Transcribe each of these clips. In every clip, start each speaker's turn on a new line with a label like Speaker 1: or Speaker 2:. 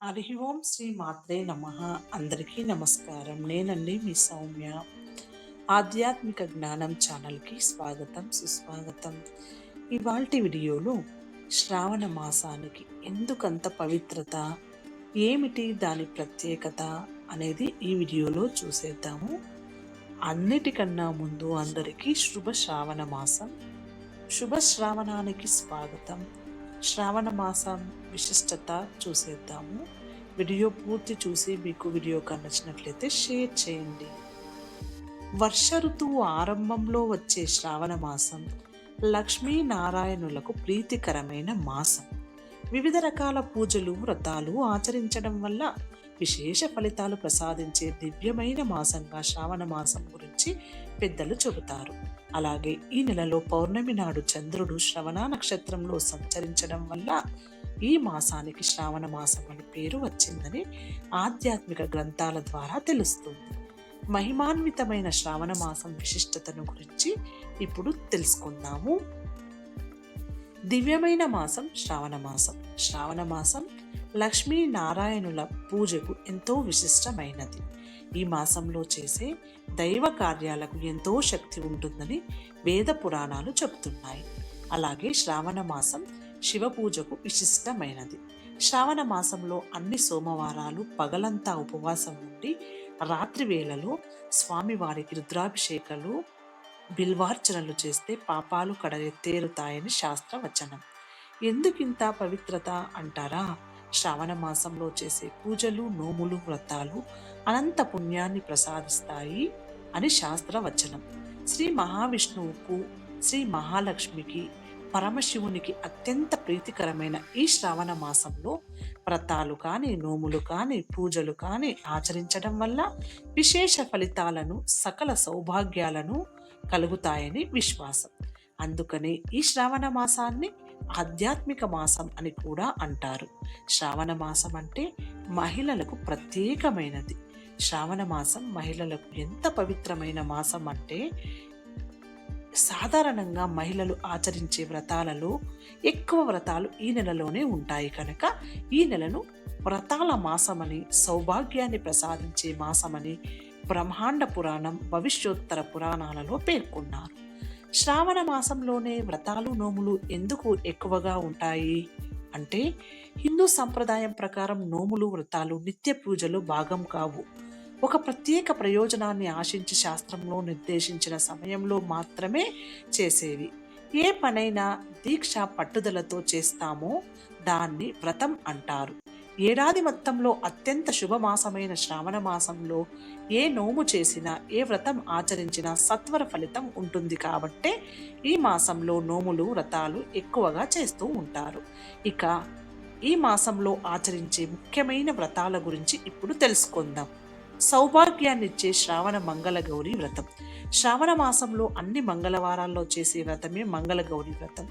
Speaker 1: హరి ఓం శ్రీ మాత్రే నమః. అందరికీ నమస్కారం. నేనండి మీ సౌమ్య. ఆధ్యాత్మిక జ్ఞానం ఛానల్కి స్వాగతం, సుస్వాగతం. ఇవాల్టి వీడియోలో శ్రావణ మాసానికి ఎందుకంత పవిత్రత, ఏమిటి దాని ప్రత్యేకత అనేది ఈ వీడియోలో చూసేద్దాము. అన్నిటికన్నా ముందు అందరికీ శుభ శ్రావణ మాసం, శుభ శ్రావణానికి స్వాగతం. శ్రావణ మాసం విశిష్టత చూసేద్దాము. వీడియో పూర్తి చూసి మీకు వీడియో నచ్చినట్లయితే షేర్ చేయండి. వర్ష ఋతువు ఆరంభంలో వచ్చే శ్రావణ మాసం లక్ష్మీనారాయణులకు ప్రీతికరమైన మాసం. వివిధ రకాల పూజలు, వ్రతాలు ఆచరించడం వల్ల విశేష ఫలితాలు ప్రసాదించే దివ్యమైన మాసంగా శ్రావణ మాసం గురించి పెద్దలు చెబుతారు. అలాగే ఈ నెలలో పౌర్ణమి నాడు చంద్రుడు శ్రవణ నక్షత్రంలో సంచరించడం వల్ల ఈ మాసానికి శ్రావణ మాసం అని పేరు వచ్చిందని ఆధ్యాత్మిక గ్రంథాల ద్వారా తెలుస్తుంది. మహిమాన్వితమైన శ్రావణ మాసం విశిష్టతను గురించి ఇప్పుడు తెలుసుకుందాము. దివ్యమైన మాసం శ్రావణ మాసం. శ్రావణ మాసం లక్ష్మీ నారాయణుల పూజకు ఎంతో విశిష్టమైనది. ఈ మాసంలో చేసే దైవ కార్యాలకు ఎంతో శక్తి ఉంటుందని వేద పురాణాలు చెబుతున్నాయి. అలాగే శ్రావణ మాసం శివ పూజకు విశిష్టమైనది. శ్రావణ మాసంలో అన్ని సోమవారాలు పగలంతా ఉపవాసం ఉండి రాత్రి వేళలో స్వామివారికి రుద్రాభిషేకాలు, బిల్వార్చనలు చేస్తే పాపాలు కడతేరుతాయని శాస్త్రవచనం. ఎందుకింత పవిత్రత అంటారా? శ్రావణ మాసంలో చేసే పూజలు, నోములు, వ్రతాలు అనంత పుణ్యాన్ని ప్రసాదిస్తాయి అని శాస్త్రవచనం. శ్రీ మహావిష్ణువుకు, శ్రీ మహాలక్ష్మికి, పరమశివునికి అత్యంత ప్రీతికరమైన ఈ శ్రావణ మాసంలో వ్రతాలు కానీ, నోములు కానీ, పూజలు కానీ ఆచరించడం వల్ల విశేష ఫలితాలను, సకల సౌభాగ్యాలను కలుగుతాయని విశ్వాసం. అందుకనే ఈ శ్రావణ మాసాన్ని ఆధ్యాత్మిక మాసం అని కూడా అంటారు. శ్రావణ మాసం అంటే మహిళలకు ప్రత్యేకమైనది. శ్రావణ మాసం మహిళలకు ఎంత పవిత్రమైన మాసం అంటే, సాధారణంగా మహిళలు ఆచరించే వ్రతాలలో ఎక్కువ వ్రతాలు ఈ నెలలోనే ఉంటాయి కనుక ఈ నెలను వ్రతాల మాసమని, సౌభాగ్యాన్ని ప్రసాదించే మాసమని బ్రహ్మాండ పురాణం, భవిష్యోత్తర పురాణాలలో పేర్కొన్నారు. శ్రావణ మాసంలోనే వ్రతాలు, నోములు ఎందుకు ఎక్కువగా ఉంటాయి అంటే, హిందూ సంప్రదాయం ప్రకారం నోములు, వ్రతాలు నిత్య పూజలు భాగం కావు. ఒక ప్రత్యేక ప్రయోజనాన్ని ఆశించి శాస్త్రంలో నిర్దేశించిన సమయంలో మాత్రమే చేసేవి. ఏ పనైనా దీక్ష, పట్టుదలతో చేస్తామో దాన్ని వ్రతం అంటారు. ఏడాది మొత్తంలో అత్యంత శుభమాసమైన శ్రావణ మాసంలో ఏ నోము చేసినా, ఏ వ్రతం ఆచరించినా సత్వర ఫలితం ఉంటుంది కాబట్టే ఈ మాసంలో నోములు, వ్రతాలు ఎక్కువగా చేస్తూ ఉంటారు. ఇక ఈ మాసంలో ఆచరించే ముఖ్యమైన వ్రతాల గురించి ఇప్పుడు తెలుసుకుందాం. సౌభాగ్యాన్నిచ్చే శ్రావణ మంగళ గౌరి వ్రతం. శ్రావణ మాసంలో అన్ని మంగళవారాల్లో చేసే వ్రతమే మంగళ గౌరి వ్రతం.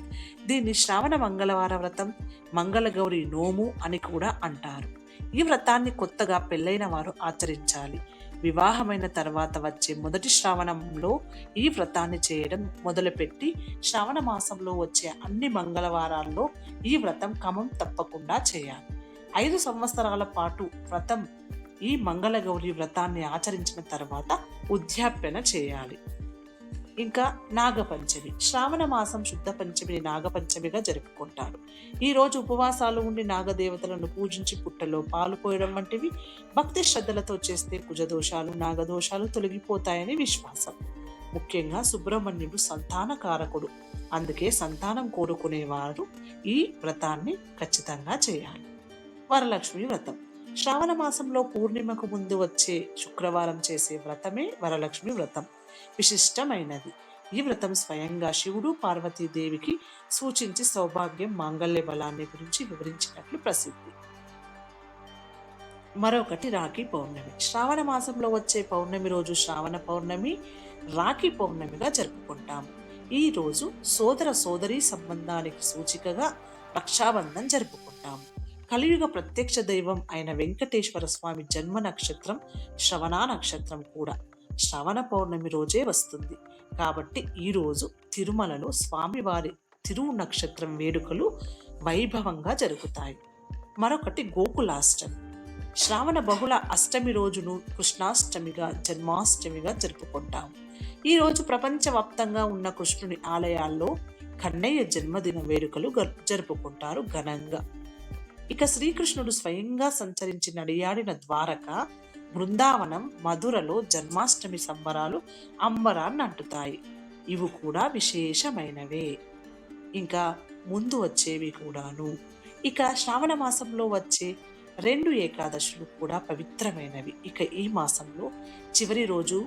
Speaker 1: దీన్ని శ్రావణ మంగళవార వ్రతం, మంగళగౌరి నోము అని కూడా అంటారు. ఈ వ్రతాన్ని కొత్తగా పెళ్ళైన వారు ఆచరించాలి. వివాహమైన తర్వాత వచ్చే మొదటి శ్రావణంలో ఈ వ్రతాన్ని చేయడం మొదలుపెట్టి శ్రావణ మాసంలో వచ్చే అన్ని మంగళవారాల్లో ఈ వ్రతం క్రమం తప్పకుండా చేయాలి. 5 సంవత్సరాల పాటు వ్రతం, ఈ మంగళగౌరి వ్రతాన్ని ఆచరించిన తర్వాత ఉద్యాపన చేయాలి. ఇంకా నాగపంచమి. శ్రావణ మాసం శుద్ధ పంచమిని నాగపంచమిగా జరుపుకుంటారు. ఈ రోజు ఉపవాసాలు ఉండి నాగదేవతలను పూజించి పుట్టలో పాలు పోయడం వంటివి భక్తి శ్రద్ధలతో చేస్తే కుజదోషాలు, నాగదోషాలు తొలగిపోతాయని విశ్వాసం. ముఖ్యంగా సుబ్రహ్మణ్యుడు సంతాన కారకుడు. అందుకే సంతానం కోరుకునేవారు ఈ వ్రతాన్ని ఖచ్చితంగా చేయాలి. వరలక్ష్మి వ్రతం. శ్రావణ మాసంలో పూర్ణిమకు ముందు వచ్చే శుక్రవారం చేసే వ్రతమే వరలక్ష్మి వ్రతం. విశిష్టమైనది. ఈ వ్రతం స్వయంగా శివుడు, పార్వతీదేవికి సూచించి సౌభాగ్యం, మాంగళ్య బలాన్ని గురించి వివరించినట్లు ప్రసిద్ధి. మరొకటి రాఖీ పౌర్ణమి. శ్రావణ మాసంలో వచ్చే పౌర్ణమి రోజు శ్రావణ పౌర్ణమి, రాఖీ పౌర్ణమిగా జరుపుకుంటాము. ఈ రోజు సోదర సోదరీ సంబంధానికి సూచికగా రక్షాబంధన్ జరుపుకుంటాము. కలియుగ ప్రత్యక్ష దైవం అయిన వెంకటేశ్వర స్వామి జన్మ నక్షత్రం శ్రవణ నక్షత్రం కూడా శ్రవణ పౌర్ణమి రోజే వస్తుంది. కాబట్టి ఈరోజు తిరుమలలో స్వామివారి తిరు నక్షత్రం వేడుకలు వైభవంగా జరుగుతాయి. మరొకటి గోకులాష్టమి. శ్రావణ బహుళ అష్టమి రోజును కృష్ణాష్టమిగా, జన్మాష్టమిగా జరుపుకుంటాం. ఈ రోజు ప్రపంచవ్యాప్తంగా ఉన్న కృష్ణుని ఆలయాల్లో కన్నయ్య జన్మదిన వేడుకలు జరుపుకుంటారు ఘనంగా. ఇక శ్రీకృష్ణుడు స్వయంగా సంచరించి నడియాడిన ద్వారక, బృందావనం, మధురలో జన్మాష్టమి సంబరాలు అంబరాన్ని అంటుతాయి. ఇవి కూడా విశేషమైనవే. ఇంకా ముందు వచ్చేవి కూడాను. ఇక శ్రావణ మాసంలో వచ్చే 2 ఏకాదశులు కూడా పవిత్రమైనవి. ఇక ఈ మాసంలో చివరి రోజు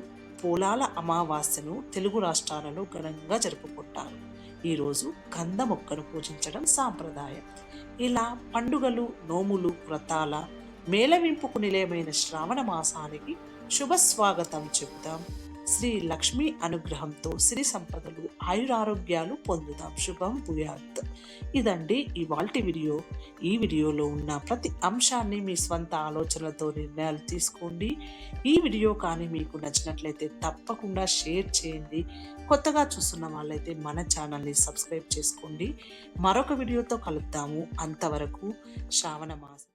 Speaker 1: పోలాల అమావాస్యను తెలుగు రాష్ట్రాలలో ఘనంగా జరుపుకుంటారు. ఈరోజు కంద మొక్కను పూజించడం సాంప్రదాయం. ఇలా పండుగలు, నోములు, వ్రతాల మేళవింపుకు నిలయమైన శ్రావణ మాసానికి శుభ స్వాగతం చెబుతాం. శ్రీ లక్ష్మీ అనుగ్రహంతో సిరి సంపదలు, ఆయురారోగ్యాలు పొందుదాం. శుభం భూయాత్. ఇదండి ఇవాల్టి వీడియో. ఈ వీడియోలో ఉన్న ప్రతి అంశాన్ని మీ స్వంత ఆలోచనలతో నిర్ణయాలు తీసుకోండి. ఈ వీడియో కానీ మీకు నచ్చినట్లయితే తప్పకుండా షేర్ చేయండి. కొత్తగా చూస్తున్న వాళ్ళైతే మన ఛానల్ని సబ్స్క్రైబ్ చేసుకోండి. మరొక వీడియోతో కలుద్దాము. అంతవరకు శ్రావణ మాసం